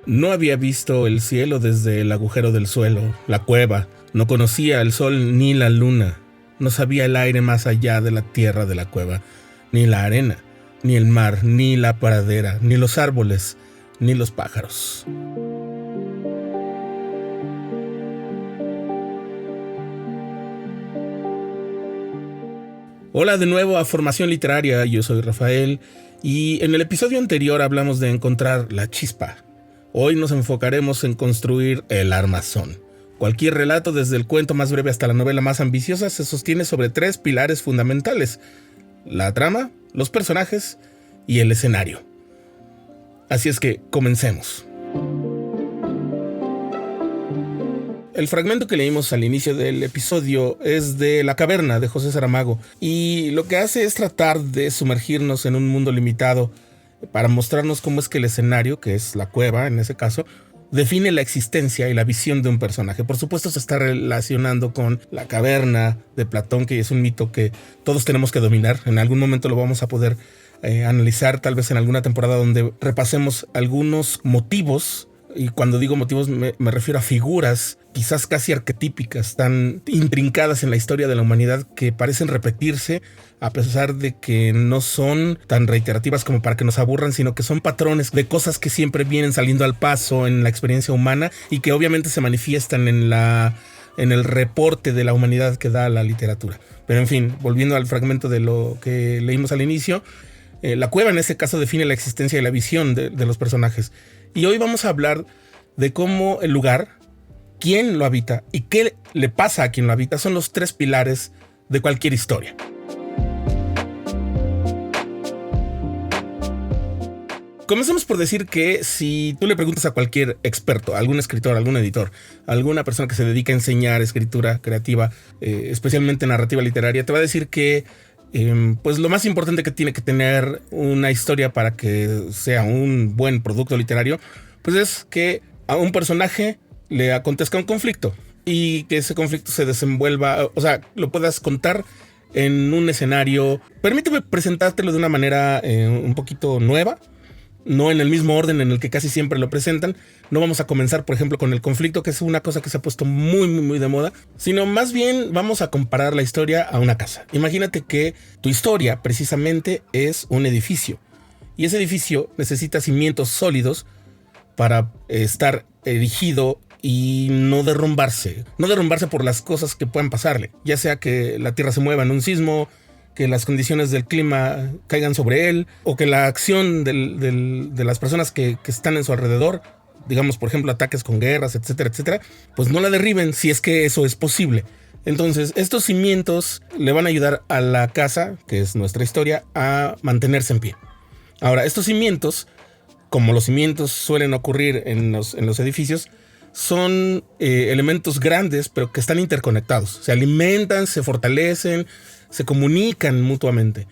No había visto el cielo desde el agujero del suelo, la cueva. No conocía el sol ni la luna. No sabía el aire más allá de la tierra de la cueva, ni la arena, ni el mar, ni la pradera, ni los árboles, ni los pájaros. Hola de nuevo a Formación Literaria, yo soy Rafael y en el episodio anterior hablamos de encontrar la chispa. Hoy nos enfocaremos en construir el armazón. Cualquier relato, desde el cuento más breve hasta la novela más ambiciosa, se sostiene sobre 3 pilares fundamentales: la trama, los personajes y el escenario. Así es que comencemos. El fragmento que leímos al inicio del episodio es de La caverna de José Saramago, y lo que hace es tratar de sumergirnos en un mundo limitado para mostrarnos cómo es que el escenario, que es la cueva en ese caso, define la existencia y la visión de un personaje. Por supuesto se está relacionando con la caverna de Platón, que es un mito que todos tenemos que dominar. En algún momento lo vamos a poder analizar, tal vez en alguna temporada donde repasemos algunos motivos. Y cuando digo motivos me refiero a figuras quizás casi arquetípicas, tan intrincadas en la historia de la humanidad, que parecen repetirse a pesar de que no son tan reiterativas como para que nos aburran, sino que son patrones de cosas que siempre vienen saliendo al paso en la experiencia humana y que obviamente se manifiestan en el reporte de la humanidad que da la literatura. Pero en fin, volviendo al fragmento de lo que leímos al inicio, la cueva en este caso define la existencia y la visión de los personajes. Y hoy vamos a hablar de cómo el lugar, quién lo habita y qué le pasa a quien lo habita son los 3 pilares de cualquier historia. Comencemos por decir que si tú le preguntas a cualquier experto, a algún escritor, a algún editor, a alguna persona que se dedica a enseñar escritura creativa, especialmente narrativa literaria, te va a decir que pues lo más importante que tiene que tener una historia para que sea un buen producto literario, pues es que a un personaje le acontezca un conflicto y que ese conflicto se desenvuelva, o sea, lo puedas contar en un escenario. Permíteme presentártelo de una manera un poquito nueva, no en el mismo orden en el que casi siempre lo presentan. No vamos a comenzar, por ejemplo, con el conflicto, que es una cosa que se ha puesto muy de moda, sino más bien vamos a comparar la historia a una casa. Imagínate que tu historia precisamente es un edificio, y ese edificio necesita cimientos sólidos para estar erigido y no derrumbarse por las cosas que puedan pasarle, ya sea que la tierra se mueva en un sismo, que las condiciones del clima caigan sobre él, o que la acción de las personas que están en su alrededor, digamos por ejemplo ataques con guerras, etcétera, pues no la derriben, si es que eso es posible. Entonces estos cimientos le van a ayudar a la casa, que es nuestra historia, a mantenerse en pie. Ahora, estos cimientos, como los cimientos suelen ocurrir en los edificios, son elementos grandes pero que están interconectados, se alimentan, se fortalecen, se comunican mutuamente.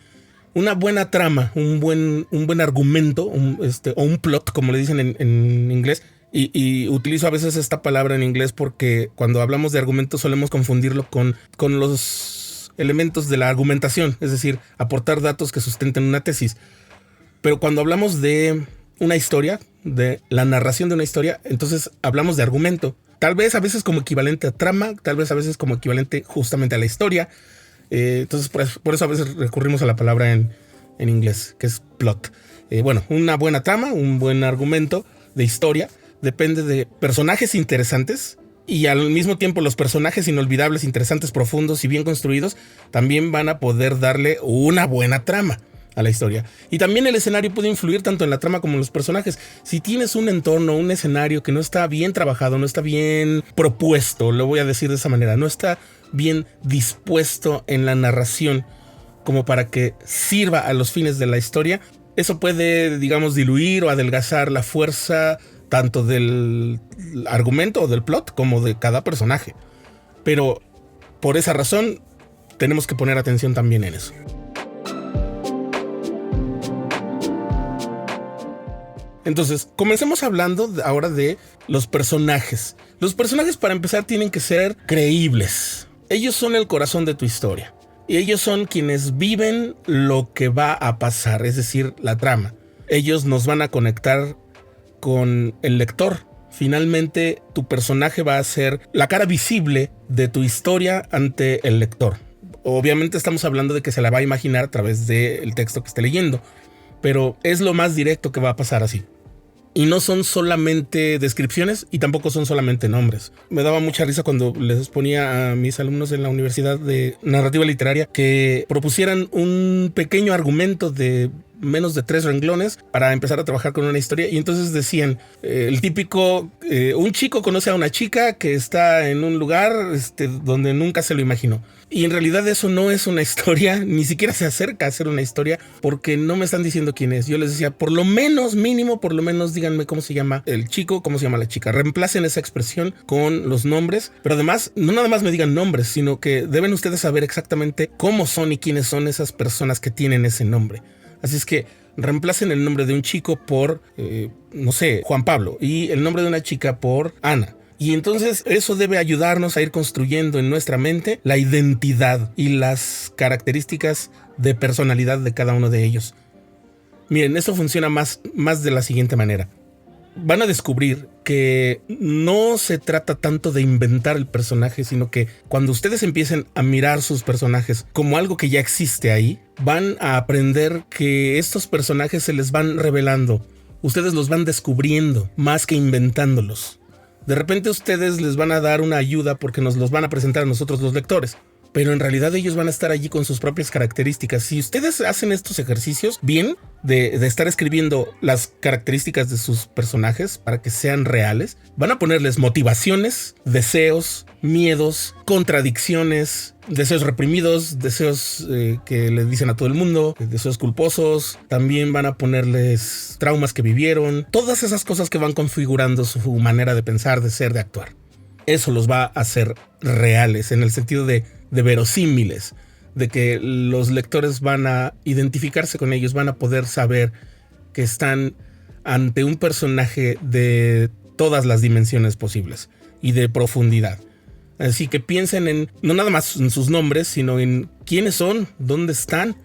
Una buena trama, un buen argumento, o un plot, como le dicen en inglés, y utilizo a veces esta palabra en inglés porque cuando hablamos de argumento solemos confundirlo con los elementos de la argumentación, es decir, aportar datos que sustenten una tesis. Pero cuando hablamos de una historia, de la narración de una historia, entonces hablamos de argumento. Tal vez a veces como equivalente a trama, tal vez a veces como equivalente justamente a la historia. Entonces por eso a veces recurrimos a la palabra en inglés, que es plot. Bueno, una buena trama, un buen argumento de historia depende de personajes interesantes, y al mismo tiempo los personajes inolvidables, interesantes, profundos y bien construidos también van a poder darle una buena trama a la historia. Y también el escenario puede influir tanto en la trama como en los personajes. Si tienes un entorno, un escenario que no está bien trabajado, no está bien propuesto, lo voy a decir de esa manera, no está bien dispuesto en la narración como para que sirva a los fines de la historia, eso puede, digamos, diluir o adelgazar la fuerza tanto del argumento o del plot como de cada personaje. Pero por esa razón tenemos que poner atención también en eso. Entonces, comencemos hablando ahora de los personajes. Los personajes, para empezar, tienen que ser creíbles. Ellos son el corazón de tu historia. Y ellos son quienes viven lo que va a pasar, es decir, la trama. Ellos nos van a conectar con el lector. Finalmente, tu personaje va a ser la cara visible de tu historia ante el lector. Obviamente estamos hablando de que se la va a imaginar a través del texto que esté leyendo, pero es lo más directo que va a pasar así. Y no son solamente descripciones y tampoco son solamente nombres. Me daba mucha risa cuando les ponía a mis alumnos en la universidad de narrativa literaria que propusieran un pequeño argumento de menos de 3 renglones para empezar a trabajar con una historia, y entonces decían el típico un chico conoce a una chica que está en un lugar donde nunca se lo imaginó, y en realidad eso no es una historia, ni siquiera se acerca a ser una historia, porque no me están diciendo quién es. Yo les decía, por lo menos díganme cómo se llama el chico, cómo se llama la chica, reemplacen esa expresión con los nombres, pero además no nada más me digan nombres, sino que deben ustedes saber exactamente cómo son y quiénes son esas personas que tienen ese nombre. Así es que reemplacen el nombre de un chico por, no sé, Juan Pablo, y el nombre de una chica por Ana. Y entonces eso debe ayudarnos a ir construyendo en nuestra mente la identidad y las características de personalidad de cada uno de ellos. Miren, eso funciona más de la siguiente manera. Van a descubrir que no se trata tanto de inventar el personaje, sino que cuando ustedes empiecen a mirar sus personajes como algo que ya existe ahí, van a aprender que estos personajes se les van revelando. Ustedes los van descubriendo más que inventándolos. De repente ustedes les van a dar una ayuda porque nos los van a presentar a nosotros los lectores, pero en realidad ellos van a estar allí con sus propias características. Si ustedes hacen estos ejercicios bien, de estar escribiendo las características de sus personajes para que sean reales, van a ponerles motivaciones, deseos, miedos, contradicciones, deseos reprimidos, deseos que les dicen a todo el mundo, deseos culposos. También van a ponerles traumas que vivieron, todas esas cosas que van configurando su manera de pensar, de ser, de actuar. Eso los va a hacer reales en el sentido de verosímiles, de que los lectores van a identificarse con ellos, van a poder saber que están ante un personaje de todas las dimensiones posibles y de profundidad. Así que piensen en, no nada más en sus nombres, sino en quiénes son, dónde están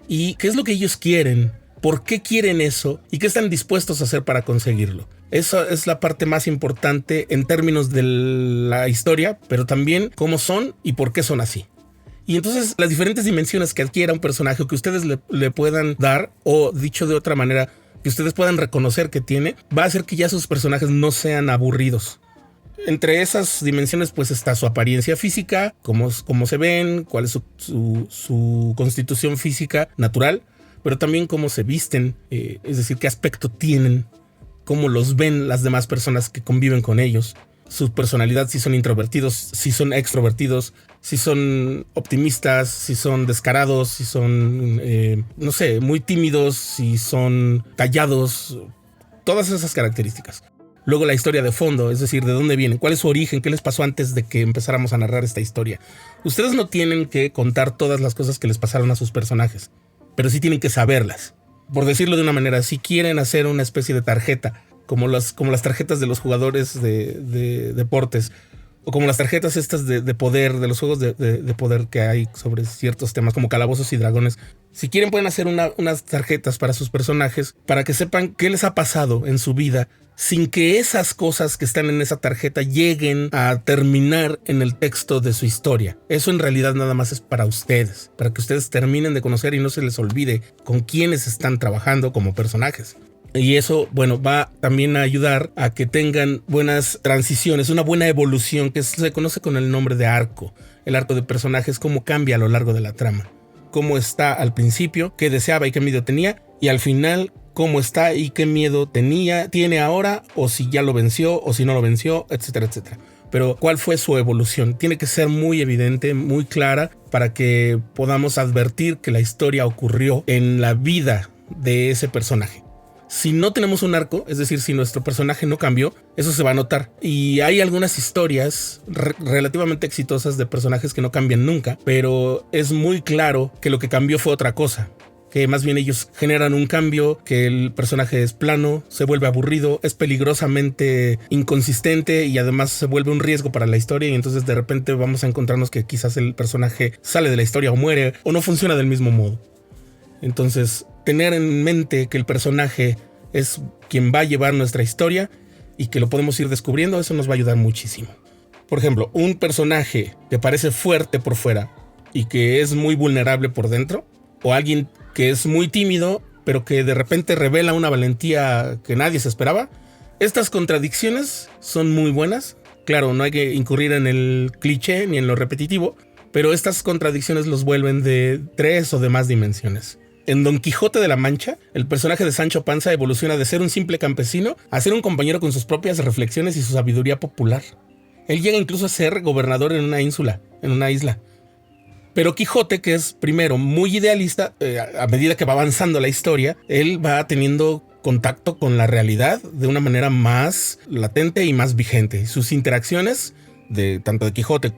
y qué es lo que ellos quieren, por qué quieren eso y qué están dispuestos a hacer para conseguirlo. Esa es la parte más importante en términos de la historia, pero también cómo son y por qué son así. Y entonces las diferentes dimensiones que adquiera un personaje o que ustedes le puedan dar, o dicho de otra manera, que ustedes puedan reconocer que tiene, va a hacer que ya sus personajes no sean aburridos. Entre esas dimensiones pues está su apariencia física, cómo se ven, cuál es su constitución física natural, pero también cómo se visten, es decir, qué aspecto tienen, cómo los ven las demás personas que conviven con ellos. Su personalidad, si son introvertidos, si son extrovertidos, si son optimistas, si son descarados, si son, no sé, muy tímidos, si son callados, todas esas características. Luego la historia de fondo, es decir, de dónde vienen, cuál es su origen, qué les pasó antes de que empezáramos a narrar esta historia. Ustedes no tienen que contar todas las cosas que les pasaron a sus personajes, pero sí tienen que saberlas. Por decirlo de una manera, si quieren hacer una especie de tarjeta, como las tarjetas de los jugadores de deportes, o como las tarjetas estas de poder, de los juegos de poder que hay sobre ciertos temas, como Calabozos y Dragones. Si quieren pueden hacer unas tarjetas para sus personajes, para que sepan qué les ha pasado en su vida, sin que esas cosas que están en esa tarjeta lleguen a terminar en el texto de su historia. Eso en realidad nada más es para ustedes, para que ustedes terminen de conocer y no se les olvide con quiénes están trabajando como personajes. Y eso, bueno, va también a ayudar a que tengan buenas transiciones, una buena evolución que se conoce con el nombre de arco. El arco de personajes, cómo cambia a lo largo de la trama. Cómo está al principio, qué deseaba y qué miedo tenía, y al final cómo está y qué miedo tiene ahora, o si ya lo venció, o si no lo venció, etcétera, etcétera. Pero ¿cuál fue su evolución? Tiene que ser muy evidente, muy clara, para que podamos advertir que la historia ocurrió en la vida de ese personaje. Si no tenemos un arco, es decir, si nuestro personaje no cambió, eso se va a notar. Y hay algunas historias relativamente exitosas de personajes que no cambian nunca, pero es muy claro que lo que cambió fue otra cosa. Que más bien ellos generan un cambio, que el personaje es plano, se vuelve aburrido, es peligrosamente inconsistente y además se vuelve un riesgo para la historia, y entonces de repente vamos a encontrarnos que quizás el personaje sale de la historia o muere o no funciona del mismo modo. Entonces, tener en mente que el personaje es quien va a llevar nuestra historia y que lo podemos ir descubriendo. Eso nos va a ayudar muchísimo. Por ejemplo, un personaje que parece fuerte por fuera y que es muy vulnerable por dentro, o alguien que es muy tímido pero que de repente revela una valentía que nadie se esperaba. Estas contradicciones son muy buenas. Claro, no hay que incurrir en el cliché ni en lo repetitivo, pero estas contradicciones los vuelven de 3 o de más dimensiones. En Don Quijote de la Mancha, el personaje de Sancho Panza evoluciona de ser un simple campesino a ser un compañero con sus propias reflexiones y su sabiduría popular. Él llega incluso a ser gobernador en una isla. Pero Quijote, que es primero muy idealista, a medida que va avanzando la historia, él va teniendo contacto con la realidad de una manera más latente y más vigente. Sus interacciones, tanto de Quijote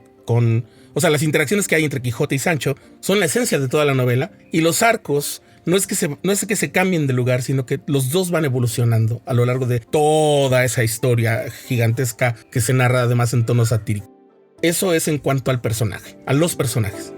las interacciones que hay entre Quijote y Sancho son la esencia de toda la novela, y los arcos no es que se cambien de lugar, sino que los dos van evolucionando a lo largo de toda esa historia gigantesca que se narra además en tono satírico. Eso es en cuanto al personaje, a los personajes.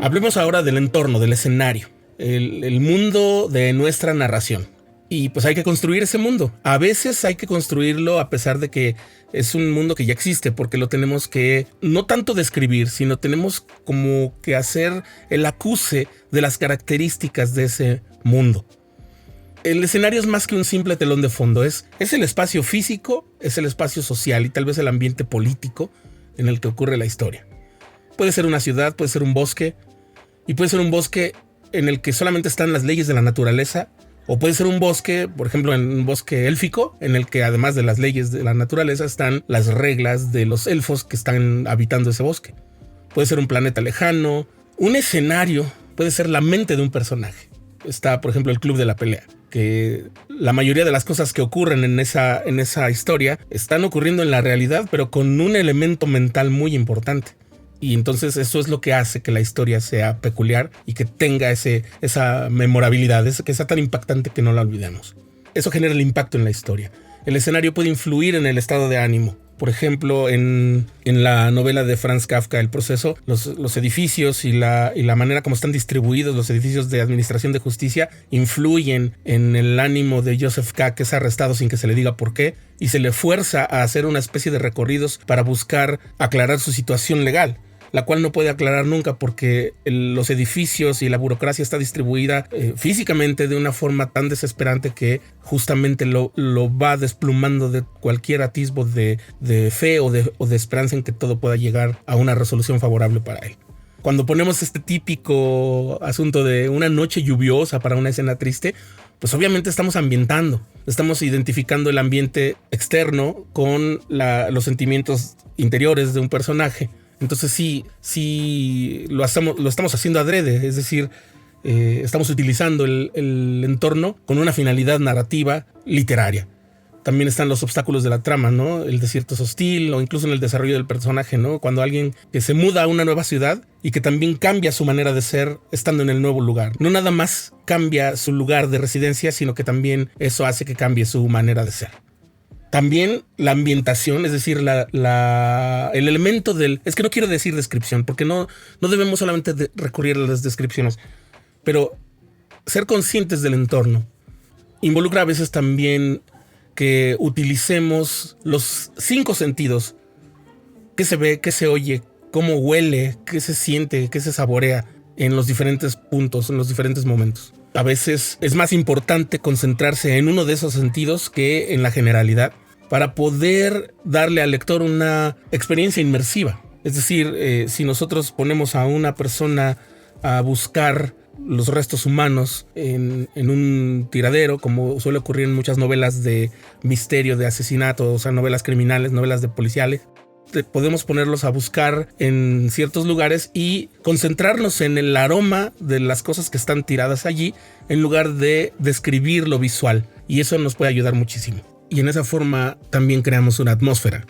Hablemos ahora del entorno, del escenario, el mundo de nuestra narración. Y pues hay que construir ese mundo. A veces hay que construirlo a pesar de que es un mundo que ya existe, porque lo tenemos que no tanto describir, sino tenemos como que hacer el acuse de las características de ese mundo. El escenario es más que un simple telón de fondo, es el espacio físico, es el espacio social y tal vez el ambiente político en el que ocurre la historia. Puede ser una ciudad, puede ser un bosque, y puede ser un bosque en el que solamente están las leyes de la naturaleza, o puede ser un bosque, por ejemplo, en un bosque élfico, en el que además de las leyes de la naturaleza están las reglas de los elfos que están habitando ese bosque. Puede ser un planeta lejano. Un escenario puede ser la mente de un personaje. Está, por ejemplo, el Club de la Pelea, que la mayoría de las cosas que ocurren en esa historia están ocurriendo en la realidad, pero con un elemento mental muy importante. Y entonces eso es lo que hace que la historia sea peculiar y que tenga esa memorabilidad, que sea tan impactante que no la olvidemos. Eso genera el impacto en la historia. El escenario puede influir en el estado de ánimo. Por ejemplo, en la novela de Franz Kafka, El proceso, los edificios y la manera como están distribuidos los edificios de administración de justicia influyen en el ánimo de Joseph K., que es arrestado sin que se le diga por qué, y se le fuerza a hacer una especie de recorridos para buscar aclarar su situación legal, la cual no puede aclarar nunca porque los edificios y la burocracia está distribuida físicamente de una forma tan desesperante que justamente lo va desplumando de cualquier atisbo de fe o de esperanza en que todo pueda llegar a una resolución favorable para él. Cuando ponemos este típico asunto de una noche lluviosa para una escena triste, pues obviamente estamos ambientando, estamos identificando el ambiente externo con los sentimientos interiores de un personaje. Entonces sí lo estamos haciendo adrede, es decir, estamos utilizando el entorno con una finalidad narrativa literaria. También están los obstáculos de la trama, ¿no? El desierto es hostil, o incluso en el desarrollo del personaje, ¿no? Cuando alguien que se muda a una nueva ciudad y que también cambia su manera de ser estando en el nuevo lugar. No nada más cambia su lugar de residencia, sino que también eso hace que cambie su manera de ser. También la ambientación, es decir, el elemento es que no quiero decir descripción, porque no debemos solamente recurrir a las descripciones, pero ser conscientes del entorno involucra a veces también que utilicemos los 5 sentidos: qué se ve, qué se oye, cómo huele, qué se siente, qué se saborea en los diferentes puntos, en los diferentes momentos. A veces es más importante concentrarse en uno de esos sentidos que en la generalidad para poder darle al lector una experiencia inmersiva. Es decir, si nosotros ponemos a una persona a buscar los restos humanos en un tiradero, como suele ocurrir en muchas novelas de misterio, de asesinato, o sea, novelas criminales, novelas de policiales, podemos ponerlos a buscar en ciertos lugares y concentrarnos en el aroma de las cosas que están tiradas allí en lugar de describir lo visual, y eso nos puede ayudar muchísimo. Y en esa forma también creamos una atmósfera,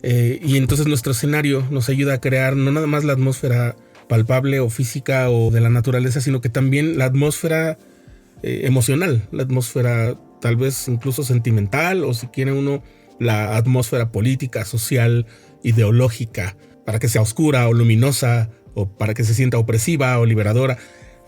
y entonces nuestro escenario nos ayuda a crear no nada más la atmósfera palpable o física o de la naturaleza, sino que también la atmósfera emocional, la atmósfera tal vez incluso sentimental, o si quiere uno, la atmósfera política, social, ideológica, para que sea oscura o luminosa, o para que se sienta opresiva o liberadora.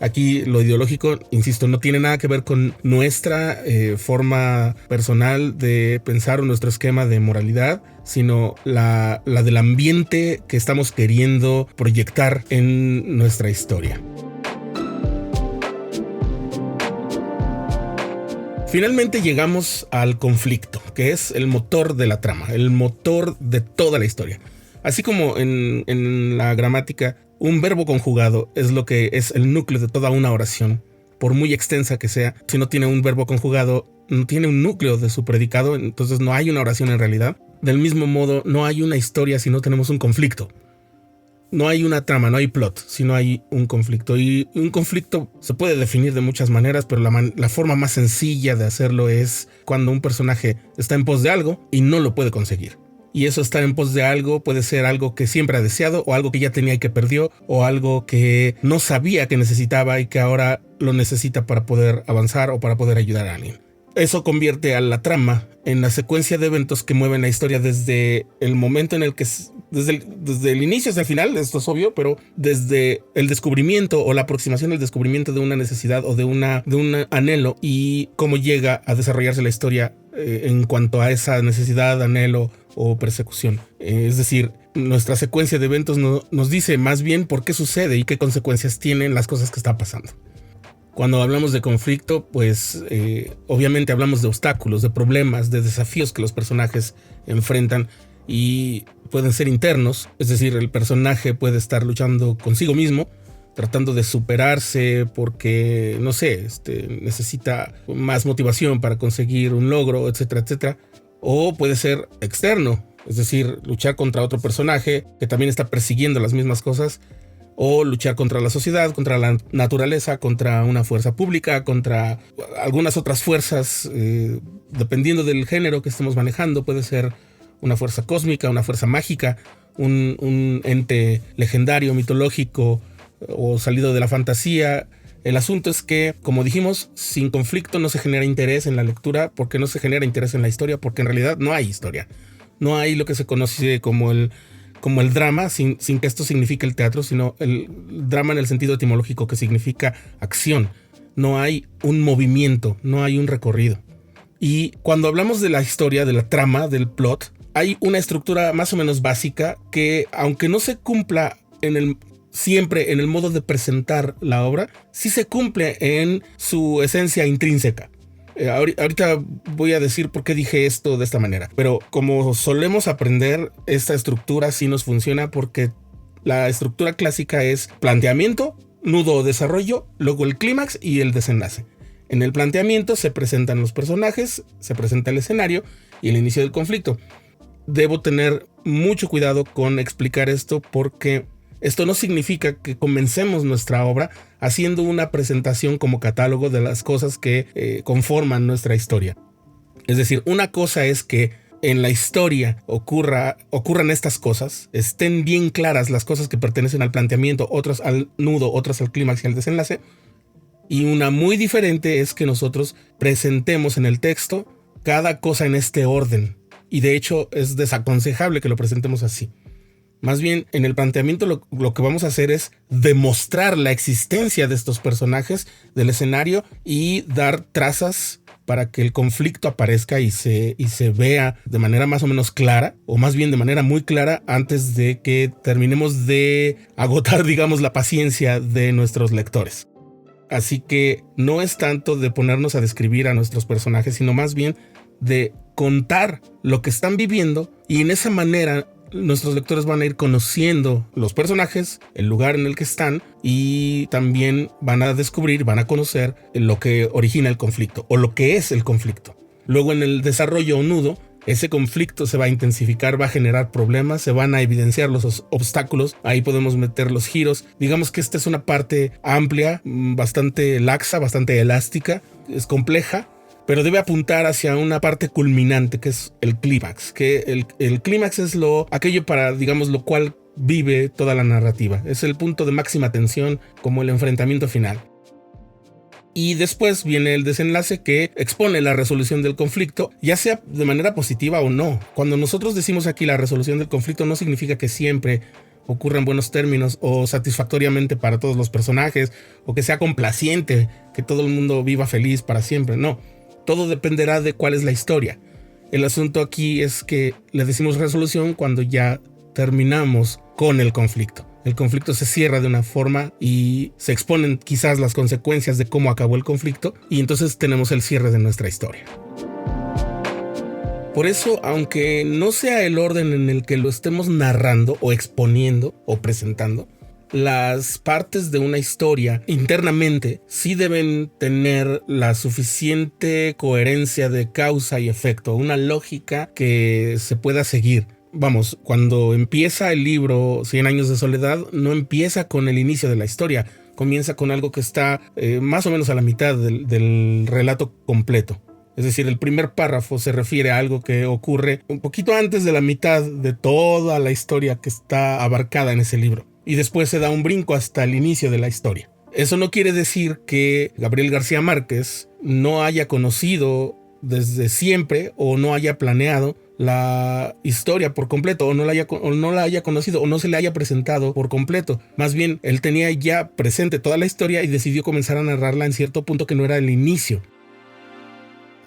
Aquí lo ideológico, insisto, no tiene nada que ver con nuestra forma personal de pensar o nuestro esquema de moralidad, sino la del ambiente que estamos queriendo proyectar en nuestra historia. Finalmente llegamos al conflicto, que es el motor de la trama, el motor de toda la historia. Así como en la gramática, un verbo conjugado es lo que es el núcleo de toda una oración, por muy extensa que sea. Si no tiene un verbo conjugado, no tiene un núcleo de su predicado, entonces no hay una oración en realidad. Del mismo modo, no hay una historia si no tenemos un conflicto. No hay una trama, no hay plot, si no hay un conflicto. Y un conflicto se puede definir de muchas maneras, pero la forma más sencilla de hacerlo es cuando un personaje está en pos de algo y no lo puede conseguir. Y eso, estar en pos de algo, puede ser algo que siempre ha deseado, o algo que ya tenía y que perdió, o algo que no sabía que necesitaba y que ahora lo necesita para poder avanzar o para poder ayudar a alguien. Eso convierte a la trama en la secuencia de eventos que mueven la historia desde el momento en el que... Desde el inicio hasta el final, esto es obvio, pero desde el descubrimiento o la aproximación al descubrimiento de una necesidad o de un anhelo, y cómo llega a desarrollarse la historia en cuanto a esa necesidad, anhelo o persecución. Es decir, nuestra secuencia de eventos nos dice más bien por qué sucede y qué consecuencias tienen las cosas que están pasando. Cuando hablamos de conflicto, pues obviamente hablamos de obstáculos, de problemas, de desafíos que los personajes enfrentan y pueden ser internos, es decir, el personaje puede estar luchando consigo mismo, tratando de superarse porque, no sé, necesita más motivación para conseguir un logro, etcétera, etcétera. O puede ser externo, es decir, luchar contra otro personaje que también está persiguiendo las mismas cosas, o luchar contra la sociedad, contra la naturaleza, contra una fuerza pública, contra algunas otras fuerzas, dependiendo del género que estemos manejando. Puede ser una fuerza cósmica, una fuerza mágica, un ente legendario, mitológico o salido de la fantasía. El asunto es que, como dijimos, sin conflicto no se genera interés en la lectura, porque no se genera interés en la historia, porque en realidad no hay historia. No hay lo que se conoce como el drama, sin que esto signifique el teatro, sino el drama en el sentido etimológico, que significa acción. No hay un movimiento, no hay un recorrido. Y cuando hablamos de la historia, de la trama, del plot, hay una estructura más o menos básica que, aunque no se cumpla siempre en el modo de presentar la obra, sí se cumple en su esencia intrínseca. Ahorita voy a decir por qué dije esto de esta manera, pero como solemos aprender, esta estructura sí nos funciona, porque la estructura clásica es planteamiento, nudo o desarrollo, luego el clímax y el desenlace. En el planteamiento se presentan los personajes, se presenta el escenario y el inicio del conflicto. Debo tener mucho cuidado con explicar esto, porque esto no significa que comencemos nuestra obra haciendo una presentación como catálogo de las cosas que conforman nuestra historia. Es decir, una cosa es que en la historia ocurran estas cosas, estén bien claras las cosas que pertenecen al planteamiento, otras al nudo, otras al clímax y al desenlace. Y una muy diferente es que nosotros presentemos en el texto cada cosa en este orden. Y de hecho es desaconsejable que lo presentemos así. Más bien, en el planteamiento lo que vamos a hacer es demostrar la existencia de estos personajes, del escenario, y dar trazas para que el conflicto aparezca y se vea de manera más o menos clara, o más bien de manera muy clara, antes de que terminemos de agotar, digamos, la paciencia de nuestros lectores. Así que no es tanto de ponernos a describir a nuestros personajes, sino más bien de contar lo que están viviendo, y en esa manera nuestros lectores van a ir conociendo los personajes, el lugar en el que están, y también van a descubrir, van a conocer lo que origina el conflicto o lo que es el conflicto. Luego, en el desarrollo o nudo, ese conflicto se va a intensificar, va a generar problemas, se van a evidenciar los obstáculos, ahí podemos meter los giros. Digamos que esta es una parte amplia, bastante laxa, bastante elástica, es compleja, pero debe apuntar hacia una parte culminante, que es el clímax, que el clímax es aquello para, digamos, lo cual vive toda la narrativa. Es el punto de máxima tensión, como el enfrentamiento final. Y después viene el desenlace, que expone la resolución del conflicto, ya sea de manera positiva o no. Cuando nosotros decimos aquí la resolución del conflicto, no significa que siempre ocurra en buenos términos o satisfactoriamente para todos los personajes, o que sea complaciente, que todo el mundo viva feliz para siempre. No, todo dependerá de cuál es la historia. El asunto aquí es que le decimos resolución cuando ya terminamos con el conflicto. El conflicto se cierra de una forma y se exponen quizás las consecuencias de cómo acabó el conflicto, y entonces tenemos el cierre de nuestra historia. Por eso, aunque no sea el orden en el que lo estemos narrando o exponiendo o presentando, las partes de una historia internamente sí deben tener la suficiente coherencia de causa y efecto, una lógica que se pueda seguir. Vamos, cuando empieza el libro 100 años de soledad, no empieza con el inicio de la historia, comienza con algo que está más o menos a la mitad del relato completo. Es decir, el primer párrafo se refiere a algo que ocurre un poquito antes de la mitad de toda la historia que está abarcada en ese libro. Y después se da un brinco hasta el inicio de la historia. Eso no quiere decir que Gabriel García Márquez no haya conocido desde siempre o no haya planeado la historia por completo, o no la haya conocido o no se le haya presentado por completo. Más bien, él tenía ya presente toda la historia y decidió comenzar a narrarla en cierto punto que no era el inicio.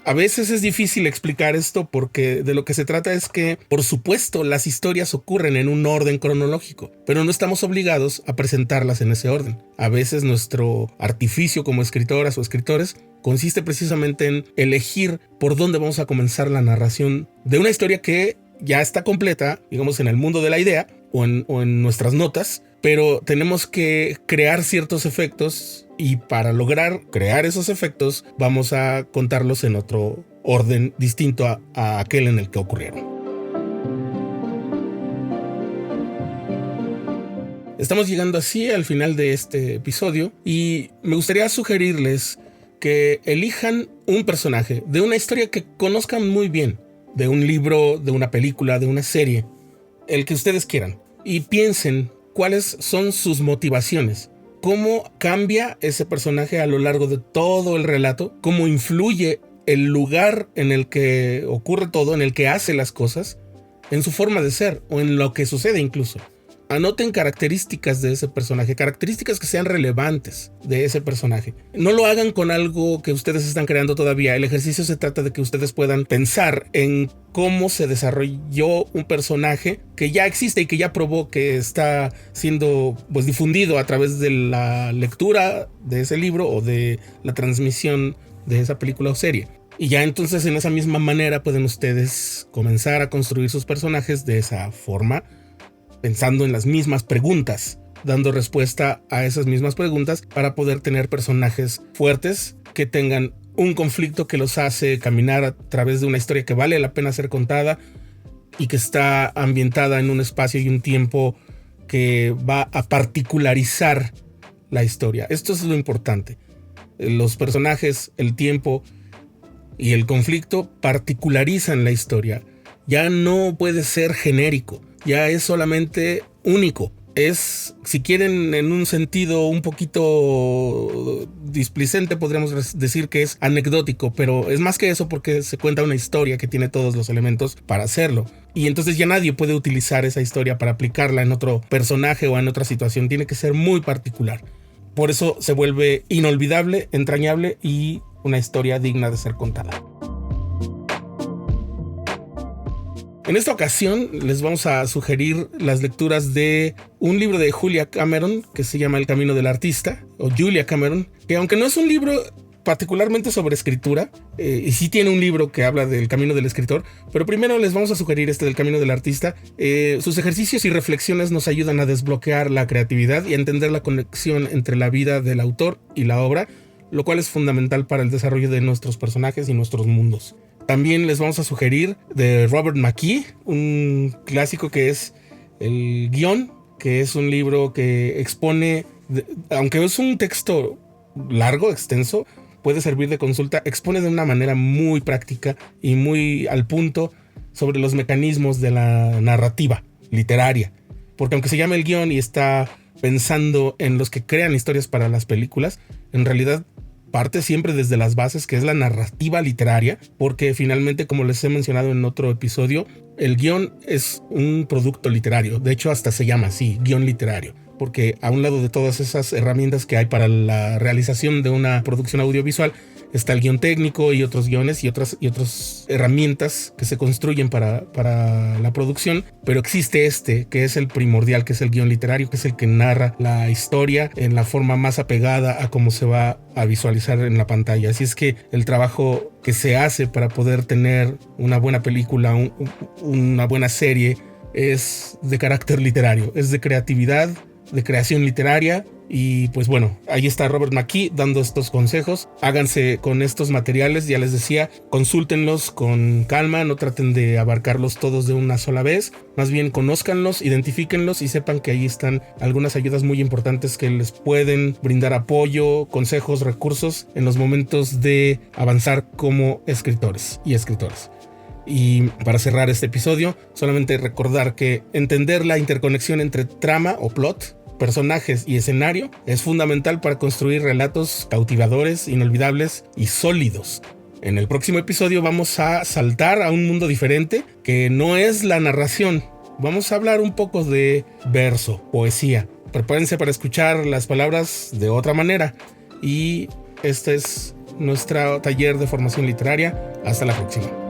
A veces es difícil explicar esto porque de lo que se trata es que, por supuesto, las historias ocurren en un orden cronológico, pero no estamos obligados a presentarlas en ese orden. A veces nuestro artificio como escritoras o escritores consiste precisamente en elegir por dónde vamos a comenzar la narración de una historia que ya está completa, digamos, en el mundo de la idea o en nuestras notas, pero tenemos que crear ciertos efectos, y para lograr crear esos efectos vamos a contarlos en otro orden distinto a aquel en el que ocurrieron. Estamos llegando así al final de este episodio y me gustaría sugerirles que elijan un personaje de una historia que conozcan muy bien, de un libro, de una película, de una serie, el que ustedes quieran, y piensen cuáles son sus motivaciones. Cómo cambia ese personaje a lo largo de todo el relato, cómo influye el lugar en el que ocurre todo, en el que hace las cosas, en su forma de ser o en lo que sucede incluso. Anoten características de ese personaje, características que sean relevantes de ese personaje. No lo hagan con algo que ustedes están creando todavía. El ejercicio se trata de que ustedes puedan pensar en cómo se desarrolló un personaje que ya existe y que ya probó que está siendo difundido a través de la lectura de ese libro o de la transmisión de esa película o serie. Y ya entonces en esa misma manera pueden ustedes comenzar a construir sus personajes de esa forma, pensando en las mismas preguntas, dando respuesta a esas mismas preguntas para poder tener personajes fuertes que tengan un conflicto que los hace caminar a través de una historia que vale la pena ser contada y que está ambientada en un espacio y un tiempo que va a particularizar la historia. Esto es lo importante. Los personajes, el tiempo y el conflicto particularizan la historia. Ya no puede ser genérico. Ya es solamente único. Es, si quieren, en un sentido un poquito displicente, podríamos decir que es anecdótico, pero es más que eso porque se cuenta una historia que tiene todos los elementos para hacerlo. Y entonces ya nadie puede utilizar esa historia para aplicarla en otro personaje o en otra situación. Tiene que ser muy particular. Por eso se vuelve inolvidable, entrañable y una historia digna de ser contada. En esta ocasión les vamos a sugerir las lecturas de un libro de Julia Cameron que se llama El Camino del Artista, o Julia Cameron, que aunque no es un libro particularmente sobre escritura, y sí tiene un libro que habla del camino del escritor, pero primero les vamos a sugerir este del Camino del Artista. Sus ejercicios y reflexiones nos ayudan a desbloquear la creatividad y a entender la conexión entre la vida del autor y la obra, lo cual es fundamental para el desarrollo de nuestros personajes y nuestros mundos. También les vamos a sugerir de Robert McKee, un clásico que es El Guión, que es un libro que expone, aunque es un texto largo, extenso, puede servir de consulta, expone de una manera muy práctica y muy al punto sobre los mecanismos de la narrativa literaria. Porque aunque se llama El Guión y está pensando en los que crean historias para las películas, en realidad parte siempre desde las bases, que es la narrativa literaria, porque finalmente, como les he mencionado en otro episodio, el guión es un producto literario. De hecho, hasta se llama así, guión literario. Porque a un lado de todas esas herramientas que hay para la realización de una producción audiovisual, está el guión técnico y otros guiones y otras herramientas que se construyen para la producción. Pero existe que es el primordial, que es el guión literario, que es el que narra la historia en la forma más apegada a cómo se va a visualizar en la pantalla. Así es que el trabajo que se hace para poder tener una buena película, una buena serie, es de carácter literario, es de creatividad, de creación literaria. Y pues bueno, ahí está Robert McKee dando estos consejos. Háganse con estos materiales, ya les decía, consúltenlos con calma, no traten de abarcarlos todos de una sola vez, más bien conózcanlos, identifíquenlos y sepan que ahí están algunas ayudas muy importantes que les pueden brindar apoyo, consejos, recursos en los momentos de avanzar como escritores y escritoras. Y para cerrar este episodio, solamente recordar que entender la interconexión entre trama o plot, personajes y escenario es fundamental para construir relatos cautivadores, inolvidables y sólidos. En el próximo episodio vamos a saltar a un mundo diferente que no es la narración. Vamos a hablar un poco de verso, poesía. Prepárense para escuchar las palabras de otra manera. Y este es nuestro taller de formación literaria. Hasta la próxima.